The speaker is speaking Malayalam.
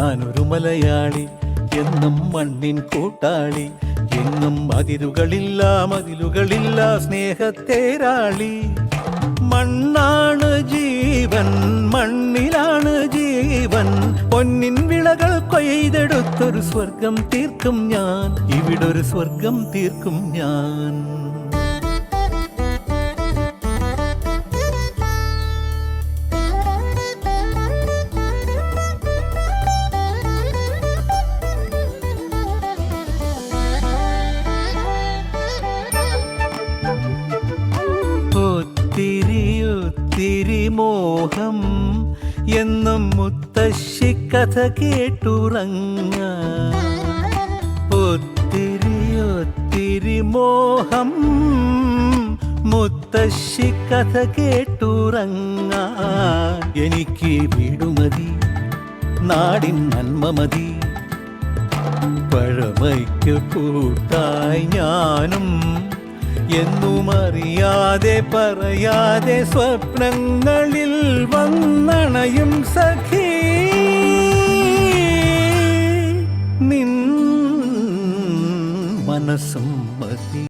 ഞാനൊരു മലയാളി, എന്നും മണ്ണിൻ കൂട്ടാളി, എങ്ങും അതിരുകളില്ല മതിലുകളില്ല സ്നേഹത്തേരാളി. മണ്ണാണ് ജീവൻ, മണ്ണിലാണ് ജീവൻ, പൊന്നിൻ വിളകൾ കൊയ്തെടുത്തൊരു സ്വർഗം തീർക്കും ഞാൻ, ഇവിടൊരു സ്വർഗം തീർക്കും ഞാൻ. ഒത്തിരി മോഹം എന്നും മുത്തശ്ശി കഥ കേട്ടുറങ്ങാൻ. ഒത്തിരി മോഹം മുത്തശ്ശി കഥ കേട്ടുറങ്ങാൻ. എനിക്ക് വീടുമതി, നാടിൻ നന്മ മതി, പഴമയ്ക്ക് കൂട്ടായി ഞാനും എന്നും അറിയാതെ പറയാതെ സ്വപ്നങ്ങളിൽ വന്നണയും സഖീ.